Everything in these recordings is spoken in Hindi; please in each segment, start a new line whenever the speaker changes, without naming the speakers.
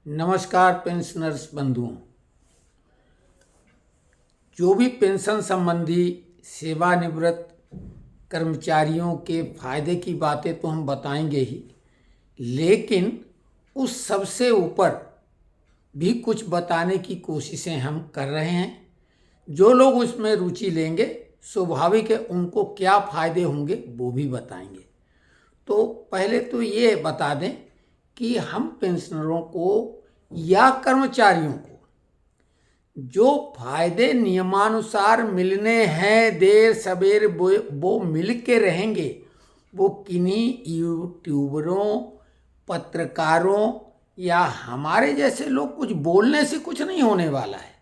नमस्कार पेंशनर्स बंधुओं। जो भी पेंशन संबंधी सेवानिवृत्त कर्मचारियों के फायदे की बातें तो हम बताएंगे ही, लेकिन उस सबसे ऊपर भी कुछ बताने की कोशिशें हम कर रहे हैं। जो लोग उसमें रुचि लेंगे, स्वाभाविक है उनको क्या फायदे होंगे वो भी बताएंगे। तो पहले तो ये बता दें कि हम पेंशनरों को या कर्मचारियों को जो फायदे नियमानुसार मिलने हैं, देर सवेर वो मिल के रहेंगे, वो किन्हीं यूट्यूबरों, पत्रकारों या हमारे जैसे लोग कुछ बोलने से कुछ नहीं होने वाला है।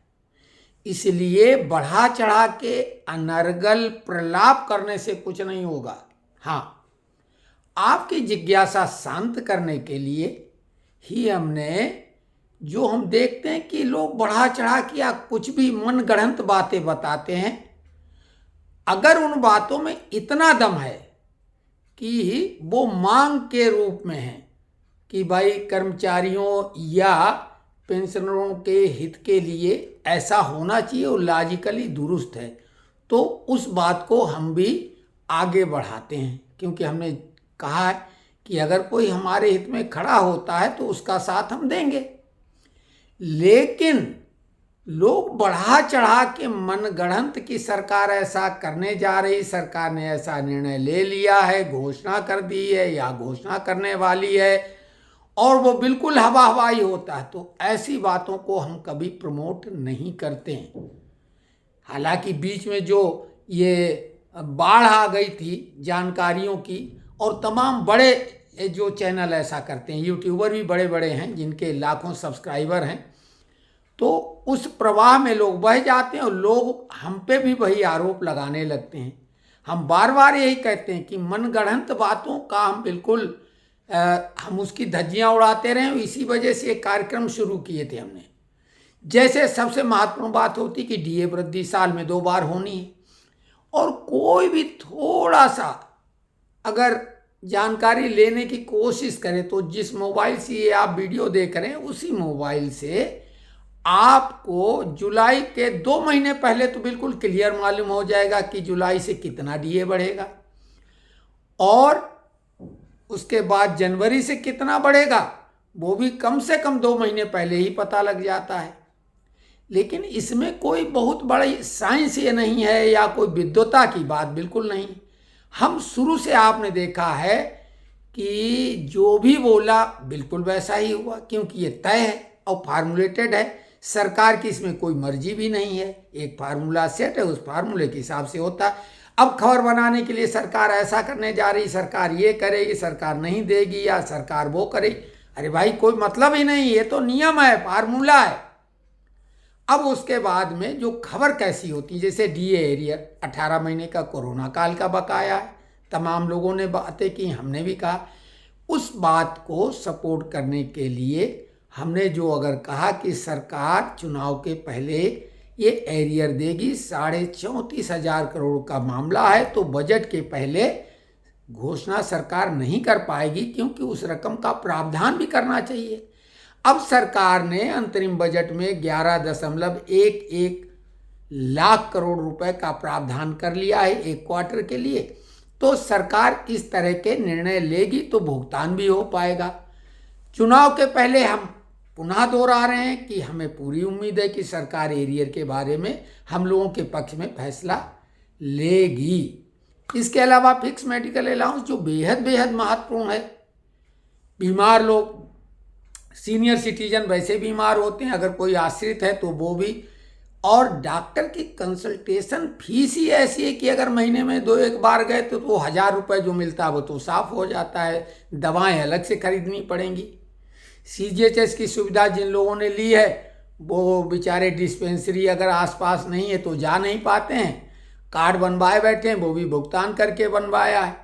इसलिए बढ़ा चढ़ा के अनर्गल प्रलाप करने से कुछ नहीं होगा। हाँ, आपकी जिज्ञासा शांत करने के लिए ही हमने, जो हम देखते हैं कि लोग बढ़ा चढ़ा के या कुछ भी मन गढ़ंत बातें बताते हैं, अगर उन बातों में इतना दम है कि वो मांग के रूप में है कि भाई कर्मचारियों या पेंशनरों के हित के लिए ऐसा होना चाहिए और लॉजिकली दुरुस्त है, तो उस बात को हम भी आगे बढ़ाते हैं। क्योंकि हमने कहा है कि अगर कोई हमारे हित में खड़ा होता है तो उसका साथ हम देंगे। लेकिन लोग बढ़ा चढ़ा के मन गढ़ंत की सरकार ऐसा करने जा रही, सरकार ने ऐसा निर्णय ले लिया है, घोषणा कर दी है या घोषणा करने वाली है, और वो बिल्कुल हवा हवाई होता है, तो ऐसी बातों को हम कभी प्रमोट नहीं करते हैं। हालांकि बीच में जो ये बाढ़ आ गई थी जानकारियों की, और तमाम बड़े जो चैनल ऐसा करते हैं, यूट्यूबर भी बड़े बड़े हैं जिनके लाखों सब्सक्राइबर हैं, तो उस प्रवाह में लोग बह जाते हैं और लोग हम पे भी वही आरोप लगाने लगते हैं। हम बार बार यही कहते हैं कि मनगढ़ंत बातों का हम बिल्कुल हम उसकी धज्जियां उड़ाते रहे। इसी वजह से एक कार्यक्रम शुरू किए थे हमने। जैसे सबसे महत्वपूर्ण बात होती कि डीए वृद्धि साल में 2 बार होनी है, और कोई भी थोड़ा सा अगर जानकारी लेने की कोशिश करें तो जिस मोबाइल से ये आप वीडियो देख रहे हैं उसी मोबाइल से आपको जुलाई के 2 महीने पहले तो बिल्कुल क्लियर मालूम हो जाएगा कि जुलाई से कितना डीए बढ़ेगा, और उसके बाद जनवरी से कितना बढ़ेगा वो भी कम से कम 2 महीने पहले ही पता लग जाता है। लेकिन इसमें कोई बहुत बड़ी साइंस ये नहीं है या कोई विद्वता की बात बिल्कुल नहीं। हम शुरू से आपने देखा है कि जो भी बोला बिल्कुल वैसा ही हुआ, क्योंकि ये तय है और फार्मूलेटेड है। सरकार की इसमें कोई मर्जी भी नहीं है, एक फार्मूला सेट है, उस फार्मूले के हिसाब से होता है। अब खबर बनाने के लिए सरकार ऐसा करने जा रही, सरकार ये करेगी, सरकार नहीं देगी, या सरकार वो करेगी, अरे भाई कोई मतलब ही नहीं, ये तो नियम है, फार्मूला है। अब उसके बाद में जो खबर कैसी होती, जैसे डीए एरियर 18 महीने का कोरोना काल का बकाया है, तमाम लोगों ने बातें की, हमने भी कहा। उस बात को सपोर्ट करने के लिए हमने जो अगर कहा कि सरकार चुनाव के पहले ये एरियर देगी, 34,500 करोड़ का मामला है, तो बजट के पहले घोषणा सरकार नहीं कर पाएगी, क्योंकि उस रकम का प्रावधान भी करना चाहिए। अब सरकार ने अंतरिम बजट में 11.11 लाख करोड़ रुपए का प्रावधान कर लिया है एक क्वार्टर के लिए। तो सरकार इस तरह के निर्णय लेगी तो भुगतान भी हो पाएगा। चुनाव के पहले हम पुनः दोहरा रहे हैं कि हमें पूरी उम्मीद है कि सरकार एरियर के बारे में हम लोगों के पक्ष में फैसला लेगी। इसके अलावा फिक्स मेडिकल अलाउंस जो बेहद महत्वपूर्ण है। बीमार लोग, सीनियर सिटीजन वैसे बीमार होते हैं, अगर कोई आश्रित है तो वो भी, और डॉक्टर की कंसल्टेशन फीस ही ऐसी है कि अगर महीने में 2-1 बार गए तो 1000 रुपये जो मिलता है वो तो साफ हो जाता है, दवाएं अलग से खरीदनी पड़ेंगी। सीजीएचएस की सुविधा जिन लोगों ने ली है वो बेचारे डिस्पेंसरी अगर आसपास नहीं है तो जा नहीं पाते हैं, कार्ड बनवाए बैठे हैं, वो भी भुगतान करके बनवाया है।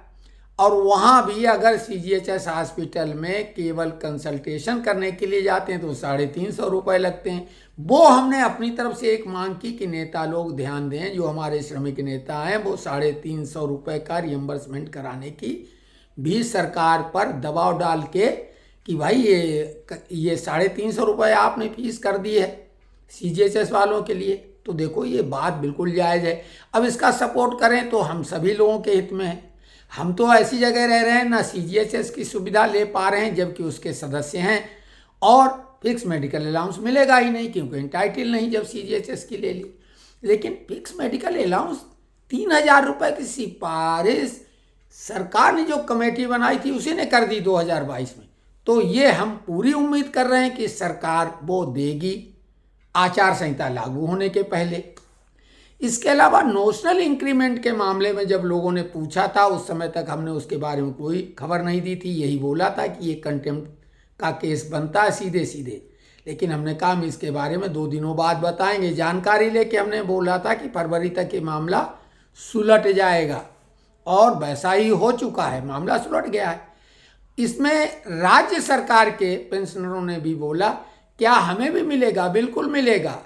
और वहाँ भी अगर सीजीएचएस हॉस्पिटल में केवल कंसल्टेशन करने के लिए जाते हैं तो 350 रुपये लगते हैं। वो हमने अपनी तरफ से एक मांग की कि नेता लोग ध्यान दें, जो हमारे श्रमिक नेता हैं वो 350 रुपये का रियम्बर्समेंट कराने की भी सरकार पर दबाव डाल के कि भाई ये 350 रुपये आपने फीस कर दी है CGHS वालों के लिए, तो देखो ये बात बिल्कुल जायज़ है। अब इसका सपोर्ट करें तो हम सभी लोगों के हित में है। हम तो ऐसी जगह रह रहे हैं ना CGHS की सुविधा ले पा रहे हैं जबकि उसके सदस्य हैं, और फिक्स मेडिकल अलाउंस मिलेगा ही नहीं क्योंकि एंटाइटल नहीं जब CGHS की ले ली। लेकिन फिक्स मेडिकल अलाउंस 3000 रुपये की सिफारिश सरकार ने जो कमेटी बनाई थी उसी ने कर दी 2022 में। तो ये हम पूरी उम्मीद कर रहे हैं कि सरकार वो देगी आचार संहिता लागू होने के पहले। इसके अलावा नोशनल इंक्रीमेंट के मामले में जब लोगों ने पूछा था उस समय तक हमने उसके बारे में कोई खबर नहीं दी थी, यही बोला था कि ये कंटेम्प्ट का केस बनता है सीधे सीधे। लेकिन हमने कहा हम इसके बारे में 2 दिनों बाद बताएंगे। जानकारी लेके हमने बोला था कि फरवरी तक ये मामला सुलट जाएगा, और वैसा ही हो चुका है, मामला सुलट गया है। इसमें राज्य सरकार के पेंशनरों ने भी बोला क्या हमें भी मिलेगा? बिल्कुल मिलेगा।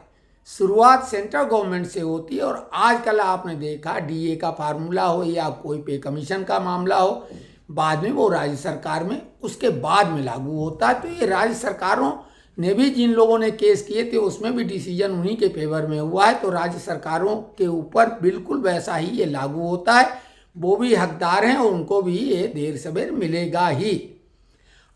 शुरुआत सेंट्रल गवर्नमेंट से होती है, और आजकल आपने देखा DA का फार्मूला हो या कोई पे कमीशन का मामला हो, बाद में वो राज्य सरकार में उसके बाद में लागू होता है। तो ये राज्य सरकारों ने भी, जिन लोगों ने केस किए थे उसमें भी डिसीजन उन्हीं के फेवर में हुआ है, तो राज्य सरकारों के ऊपर बिल्कुल वैसा ही ये लागू होता है। वो भी हकदार हैं और उनको भी ये देर सवेर मिलेगा ही।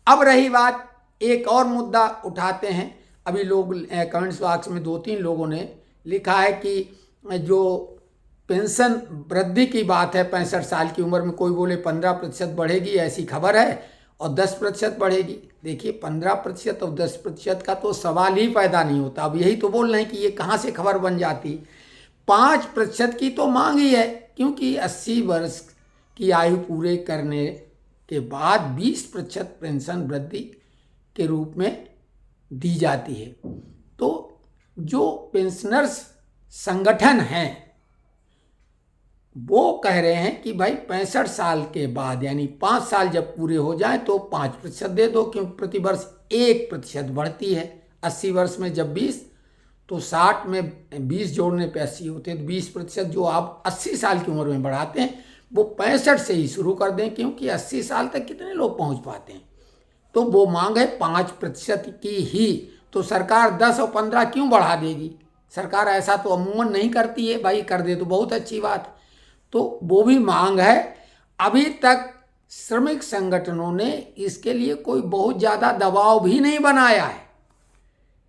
अब रही बात, एक और मुद्दा उठाते हैं। अभी लोग कमेंट्स बॉक्स में 2-3 लोगों ने लिखा है कि जो पेंशन वृद्धि की बात है 65 साल की उम्र में, कोई बोले 15% बढ़ेगी, ऐसी खबर है, और 10% बढ़ेगी। देखिए 15% और 10% का तो सवाल ही पैदा नहीं होता। अब यही तो बोल रहे हैं कि ये कहाँ से खबर बन जाती। 5% की तो मांग ही है, क्योंकि 80 वर्ष की आयु पूरे करने के बाद 20% पेंशन वृद्धि के रूप में दी जाती है। तो जो पेंशनर्स संगठन हैं वो कह रहे हैं कि भाई 65 साल के बाद यानी 5 साल जब पूरे हो जाए तो 5% दे दो, क्योंकि प्रति वर्ष 1% बढ़ती है। 80 वर्ष में जब 20 तो 60 में 20 जोड़ने पे 80 होते हैं, तो 20% जो आप 80 साल की उम्र में बढ़ाते हैं वो 65 से ही शुरू कर दें, क्योंकि 80 साल तक कितने लोग पहुंच पाते हैं। तो वो मांग है 5% की ही। तो सरकार 10 और 15 क्यों बढ़ा देगी? सरकार ऐसा तो अमूमन नहीं करती है, भाई कर दे तो बहुत अच्छी बात। तो वो भी मांग है। अभी तक श्रमिक संगठनों ने इसके लिए कोई बहुत ज़्यादा दबाव भी नहीं बनाया है।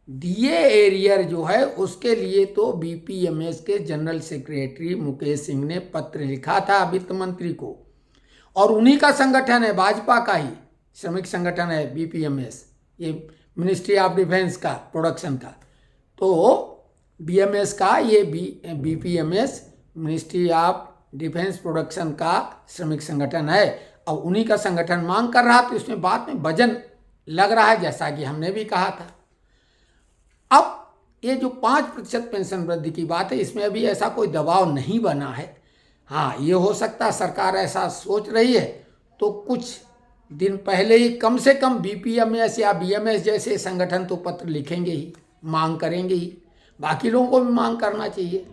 DA एरियर जो है उसके लिए तो BPMS के जनरल सेक्रेटरी मुकेश सिंह ने पत्र लिखा था वित्त मंत्री को, और उन्हीं का संगठन है, भाजपा का ही श्रमिक संगठन है BPMS, ये मिनिस्ट्री ऑफ डिफेंस का प्रोडक्शन का। तो BMS का ये BPMS ministry of defence production का श्रमिक संगठन है, और उन्हीं का संगठन मांग कर रहा, तो इसमें बात में वजन लग रहा है, जैसा कि हमने भी कहा था। अब ये जो 5% पेंशन वृद्धि की बात है, इसमें अभी ऐसा कोई दबाव नहीं बना है। हाँ, ये हो सकता है सरकार ऐसा सोच रही है तो कुछ दिन पहले ही कम से कम BPMS या BMS जैसे संगठन तो पत्र लिखेंगे ही, मांग करेंगे ही। बाकी लोगों को भी मांग करना चाहिए।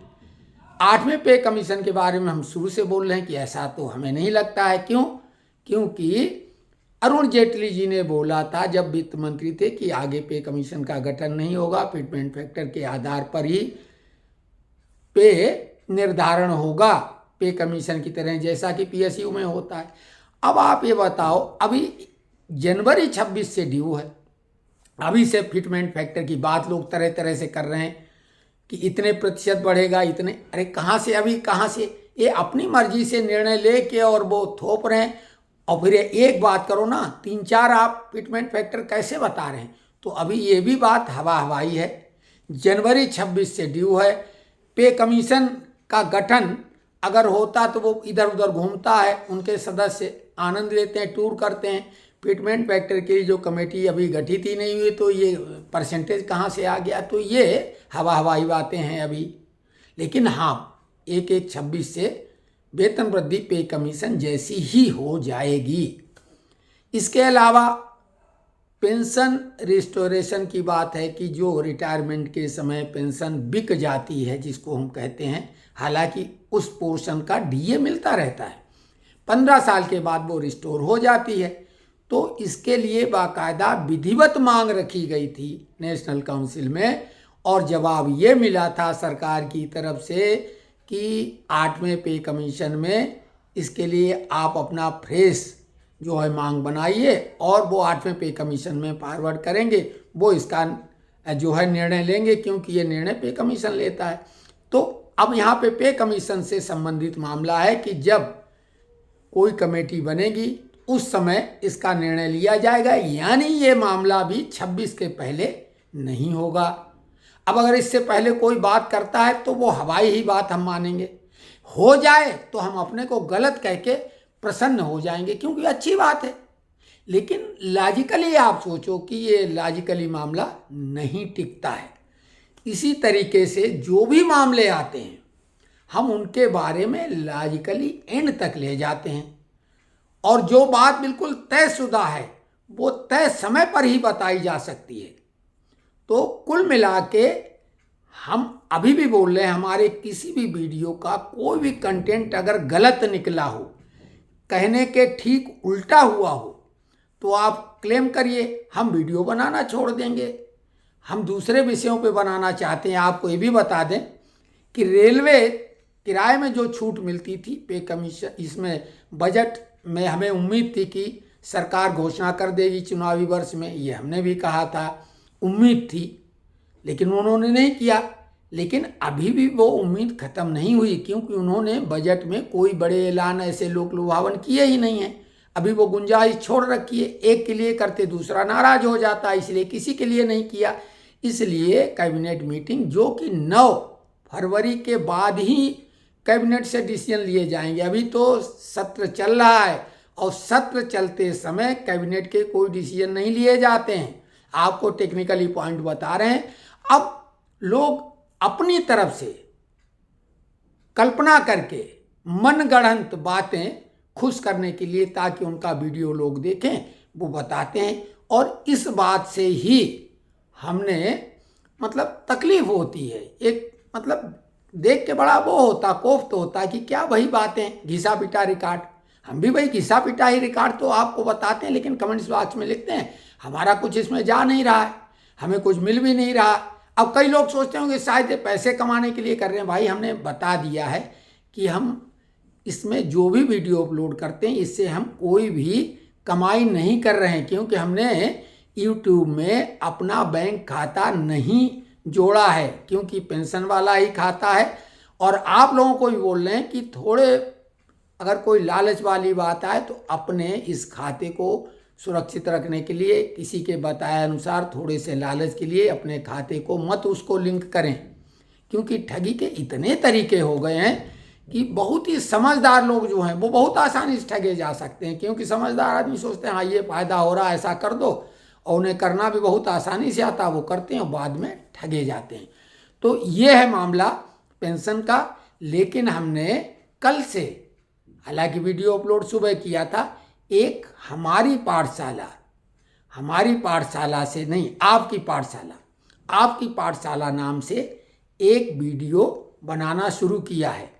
8वें पे कमीशन के बारे में हम शुरू से बोल रहे हैं कि ऐसा तो हमें नहीं लगता है। क्यों? क्योंकि अरुण जेटली जी ने बोला था जब वित्त मंत्री थे कि आगे पे कमीशन का गठन नहीं होगा, फिटमेंट फैक्टर के आधार पर ही पे निर्धारण होगा, पे कमीशन की तरह जैसा कि PSU में होता है। अब आप ये बताओ, अभी जनवरी 26 से ड्यू है, अभी से फिटमेंट फैक्टर की बात लोग तरह तरह से कर रहे हैं कि इतने प्रतिशत बढ़ेगा, इतने, अरे कहाँ से, अभी कहाँ से, ये अपनी मर्जी से निर्णय लेके और वो थोप रहे हैं। और फिर एक बात करो ना, 3-4 आप फिटमेंट फैक्टर कैसे बता रहे हैं? तो अभी ये भी बात हवा हवाई है। जनवरी 26 से ड्यू है। पे कमीशन का गठन अगर होता तो वो इधर उधर घूमता है, उनके सदस्य आनंद लेते हैं, टूर करते हैं। फिटमेंट फैक्टर की जो कमेटी अभी गठित ही नहीं हुई, तो ये परसेंटेज कहाँ से आ गया? तो ये हवा हवाई बातें हैं अभी। लेकिन हाँ, 1/1/26 से वेतन वृद्धि पे कमीशन जैसी ही हो जाएगी। इसके अलावा पेंशन रिस्टोरेशन की बात है कि जो रिटायरमेंट के समय पेंशन बिक जाती है, जिसको हम कहते हैं, हालांकि उस पोर्शन का DA मिलता रहता है, 15 साल के बाद वो रिस्टोर हो जाती है। तो इसके लिए बाकायदा विधिवत मांग रखी गई थी नेशनल काउंसिल में, और जवाब ये मिला था सरकार की तरफ से कि 8वें पे कमीशन में इसके लिए आप अपना फ्रेश जो है मांग बनाइए, और वो 8वें पे कमीशन में फॉरवर्ड करेंगे, वो इसका जो है निर्णय लेंगे, क्योंकि ये निर्णय पे कमीशन लेता है। तो अब यहाँ पे कमीशन से संबंधित मामला है कि जब कोई कमेटी बनेगी उस समय इसका निर्णय लिया जाएगा, यानी ये मामला भी 26 के पहले नहीं होगा। अब अगर इससे पहले कोई बात करता है तो वो हवाई ही बात हम मानेंगे, हो जाए तो हम अपने को गलत कह के प्रसन्न हो जाएंगे, क्योंकि अच्छी बात है। लेकिन लॉजिकली आप सोचो कि ये लॉजिकली मामला नहीं टिकता है। इसी तरीके से जो भी मामले आते हैं हम उनके बारे में लॉजिकली एंड तक ले जाते हैं, और जो बात बिल्कुल तयशुदा है वो तय समय पर ही बताई जा सकती है। तो कुल मिला के हम अभी भी बोल रहे हैं, हमारे किसी भी वीडियो का कोई भी कंटेंट अगर गलत निकला हो, कहने के ठीक उल्टा हुआ हो, तो आप क्लेम करिए, हम वीडियो बनाना छोड़ देंगे, हम दूसरे विषयों पे बनाना चाहते हैं। आपको ये भी बता दें कि रेलवे किराए में जो छूट मिलती थी पे कमीशन, इसमें बजट में हमें उम्मीद थी कि सरकार घोषणा कर देगी चुनावी वर्ष में, ये हमने भी कहा था, उम्मीद थी, लेकिन उन्होंने नहीं किया। लेकिन अभी भी वो उम्मीद खत्म नहीं हुई, क्योंकि उन्होंने बजट में कोई बड़े ऐलान ऐसे लोक लुभावन किए ही नहीं हैं। अभी वो गुंजाइश छोड़ रखी है, एक के लिए करते दूसरा नाराज हो जाता है, इसलिए किसी के लिए नहीं किया। इसलिए कैबिनेट मीटिंग, जो कि 9 फरवरी के बाद ही कैबिनेट से डिसीजन लिए जाएंगे, अभी तो सत्र चल रहा है, और सत्र चलते समय कैबिनेट के कोई डिसीजन नहीं लिए जाते हैं। आपको टेक्निकली पॉइंट बता रहे हैं। अब लोग अपनी तरफ से कल्पना करके मनगढ़ंत बातें खुश करने के लिए, ताकि उनका वीडियो लोग देखें, वो बताते हैं, और इस बात से ही हमने मतलब तकलीफ होती है, एक मतलब देख के बड़ा वो होता, कोफ्त होता कि क्या वही बातें घिसा पिटा रिकॉर्ड। हम भी वही घिसा पिटा ही रिकॉर्ड तो आपको बताते हैं, लेकिन कमेंट्स बॉक्स में लिखते हैं हमारा कुछ इसमें जा नहीं रहा है, हमें कुछ मिल भी नहीं रहा। अब कई लोग सोचते होंगे शायद पैसे कमाने के लिए कर रहे हैं। भाई हमने बता दिया है कि हम इसमें जो भी वीडियो अपलोड करते हैं, इससे हम कोई भी कमाई नहीं कर रहे हैं, क्योंकि हमने YouTube में अपना बैंक खाता नहीं जोड़ा है, क्योंकि पेंशन वाला ही खाता है। और आप लोगों को भी बोल रहे हैं कि थोड़े अगर कोई लालच वाली बात आए तो अपने इस खाते को सुरक्षित रखने के लिए, किसी के बताए अनुसार थोड़े से लालच के लिए अपने खाते को मत उसको लिंक करें, क्योंकि ठगी के इतने तरीके हो गए हैं कि बहुत ही समझदार लोग जो हैं वो बहुत आसानी से ठगे जा सकते हैं। क्योंकि समझदार आदमी सोचते हैं हाँ ये फ़ायदा हो रहा है, ऐसा कर दो, और उन्हें करना भी बहुत आसानी से आता है, वो करते हैं और बाद में ठगे जाते हैं। तो ये है मामला पेंशन का। लेकिन हमने कल से, हालांकि वीडियो अपलोड सुबह किया था, एक हमारी पाठशाला से नहीं, आपकी पाठशाला नाम से एक वीडियो बनाना शुरू किया है।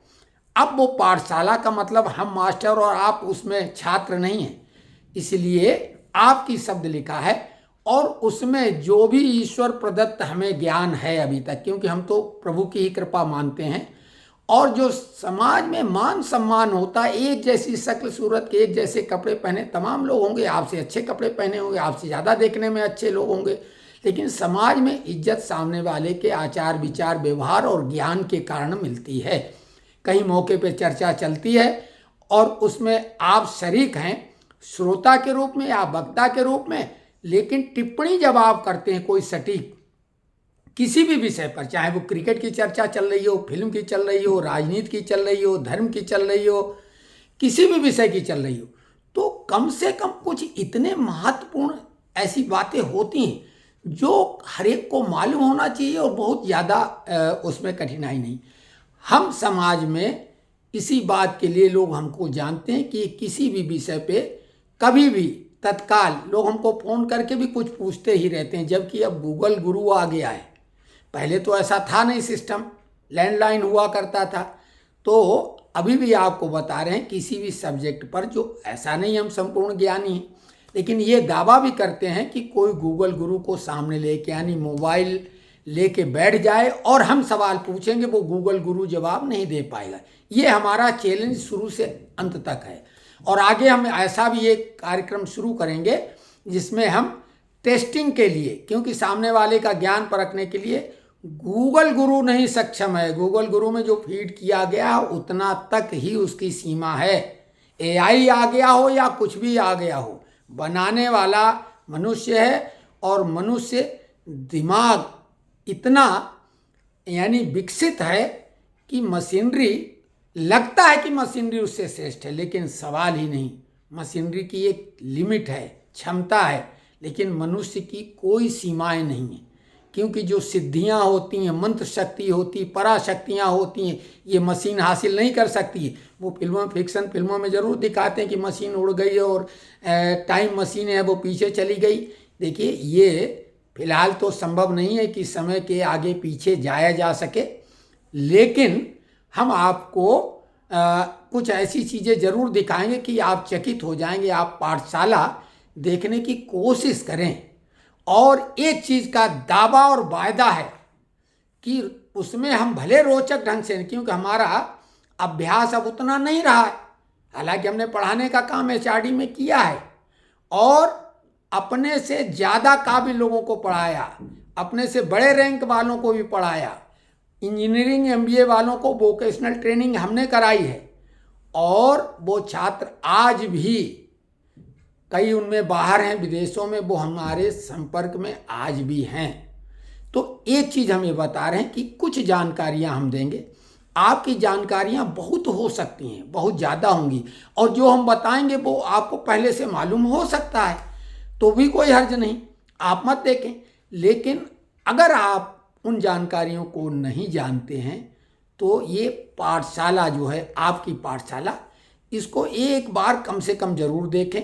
अब वो पाठशाला का मतलब हम मास्टर और आप उसमें छात्र नहीं हैं, इसलिए आपकी शब्द लिखा है, और उसमें जो भी ईश्वर प्रदत्त हमें ज्ञान है अभी तक, क्योंकि हम तो प्रभु की ही कृपा मानते हैं, और जो समाज में मान सम्मान होता है, एक जैसी शक्ल सूरत के, एक जैसे कपड़े पहने तमाम लोग होंगे, आपसे अच्छे कपड़े पहने होंगे, आपसे ज़्यादा देखने में अच्छे लोग होंगे, लेकिन समाज में इज्जत सामने वाले के आचार विचार व्यवहार और ज्ञान के कारण मिलती है। कहीं मौके पे चर्चा चलती है और उसमें आप शरीक हैं श्रोता के रूप में या वक्ता के रूप में, लेकिन टिप्पणी जब आप करते हैं कोई सटीक किसी भी विषय पर, चाहे वो क्रिकेट की चर्चा चल रही हो, फिल्म की चल रही हो, राजनीति की चल रही हो, धर्म की चल रही हो, किसी भी विषय की चल रही हो, तो कम से कम कुछ इतने महत्वपूर्ण ऐसी बातें होती हैं जो हर एक को मालूम होना चाहिए, और बहुत ज़्यादा उसमें कठिनाई नहीं। हम समाज में इसी बात के लिए लोग हमको जानते हैं कि किसी भी विषय पे कभी भी तत्काल लोग हमको फ़ोन करके भी कुछ पूछते ही रहते हैं, जबकि अब गूगल गुरु आ गया है। पहले तो ऐसा था नहीं, सिस्टम लैंडलाइन हुआ करता था। तो अभी भी आपको बता रहे हैं किसी भी सब्जेक्ट पर, जो ऐसा नहीं हम संपूर्ण ज्ञानी हैं, लेकिन ये दावा भी करते हैं कि कोई गूगल गुरु को सामने लेके यानी मोबाइल लेके बैठ जाए और हम सवाल पूछेंगे, वो गूगल गुरु जवाब नहीं दे पाएगा। ये हमारा चैलेंज शुरू से अंत तक है। और आगे हम ऐसा भी एक कार्यक्रम शुरू करेंगे जिसमें हम टेस्टिंग के लिए, क्योंकि सामने वाले का ज्ञान परखने के लिए गूगल गुरु नहीं सक्षम है। गूगल गुरु में जो फीड किया गया उतना तक ही उसकी सीमा है। एआई आ गया हो या कुछ भी आ गया हो, बनाने वाला मनुष्य है। और मनुष्य दिमाग इतना यानी विकसित है कि मशीनरी, लगता है कि मशीनरी उससे श्रेष्ठ है, लेकिन सवाल ही नहीं। मशीनरी की एक लिमिट है, क्षमता है, लेकिन मनुष्य की कोई सीमाएं नहीं है। क्योंकि जो सिद्धियां होती हैं, मंत्र शक्ति होती, पराशक्तियां होती हैं, ये मशीन हासिल नहीं कर सकती। वो फिक्शन फिल्मों में ज़रूर दिखाते हैं कि मशीन उड़ गई और टाइम मशीन है वो पीछे चली गई। देखिए, ये फिलहाल तो संभव नहीं है कि समय के आगे पीछे जाया जा सके, लेकिन हम आपको कुछ ऐसी चीज़ें ज़रूर दिखाएंगे कि आप चकित हो जाएंगे। आप पाठशाला देखने की कोशिश करें। और एक चीज़ का दावा और वायदा है कि उसमें हम भले रोचक ढंग से, क्योंकि हमारा अभ्यास अब उतना नहीं रहा है, हालांकि हमने पढ़ाने का काम एचआरडी में किया है और अपने से ज़्यादा काबिल लोगों को पढ़ाया, अपने से बड़े रैंक वालों को भी पढ़ाया, इंजीनियरिंग एमबीए वालों को वोकेशनल ट्रेनिंग हमने कराई है। और वो छात्र आज भी, कई उनमें बाहर हैं विदेशों में, वो हमारे संपर्क में आज भी हैं। तो एक चीज़ हम ये बता रहे हैं कि कुछ जानकारियां हम देंगे। आपकी जानकारियां बहुत हो सकती हैं, बहुत ज़्यादा होंगी, और जो हम बताएंगे वो आपको पहले से मालूम हो सकता है, तो भी कोई हर्ज नहीं, आप मत देखें। लेकिन अगर आप उन जानकारियों को नहीं जानते हैं तो ये पाठशाला जो है, आपकी पाठशाला, इसको एक बार कम से कम ज़रूर देखें।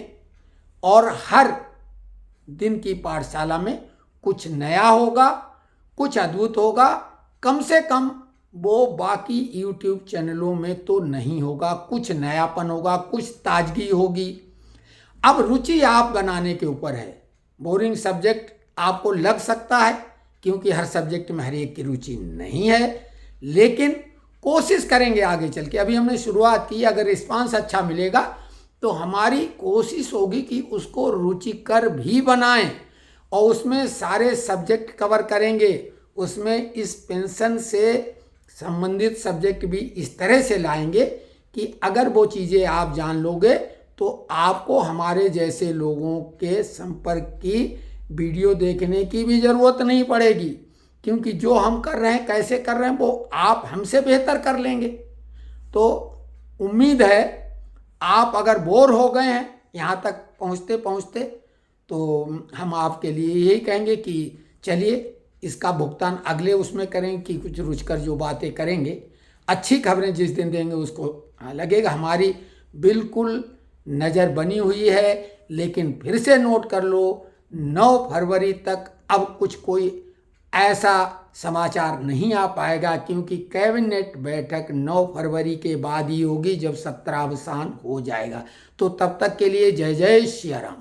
और हर दिन की पाठशाला में कुछ नया होगा, कुछ अद्भुत होगा। कम से कम वो बाकी YouTube चैनलों में तो नहीं होगा। कुछ नयापन होगा, कुछ ताजगी होगी। अब रुचि आप बनाने के ऊपर है। बोरिंग सब्जेक्ट आपको लग सकता है, क्योंकि हर सब्जेक्ट में हर एक की रुचि नहीं है, लेकिन कोशिश करेंगे आगे चल के। अभी हमने शुरुआत की, अगर रिस्पांस अच्छा मिलेगा तो हमारी कोशिश होगी कि उसको रुचिकर भी बनाएं और उसमें सारे सब्जेक्ट कवर करेंगे। उसमें इस पेंशन से संबंधित सब्जेक्ट भी इस तरह से लाएंगे कि अगर वो चीज़ें आप जान लोगे तो आपको हमारे जैसे लोगों के संपर्क की वीडियो देखने की भी ज़रूरत नहीं पड़ेगी, क्योंकि जो हम कर रहे हैं, कैसे कर रहे हैं, वो आप हमसे बेहतर कर लेंगे। तो उम्मीद है आप अगर बोर हो गए हैं यहाँ तक पहुँचते पहुँचते, तो हम आपके लिए यही कहेंगे कि चलिए इसका भुगतान अगले उसमें करें कि कुछ रुचकर जो बातें करेंगे, अच्छी खबरें जिस दिन देंगे उसको लगेगा हमारी बिल्कुल नज़र बनी हुई है। लेकिन फिर से नोट कर लो, 9 फरवरी तक अब कुछ कोई ऐसा समाचार नहीं आ पाएगा, क्योंकि कैबिनेट बैठक 9 फरवरी के बाद ही होगी, जब सत्रावसान हो जाएगा। तो तब तक के लिए जय जय श्री राम।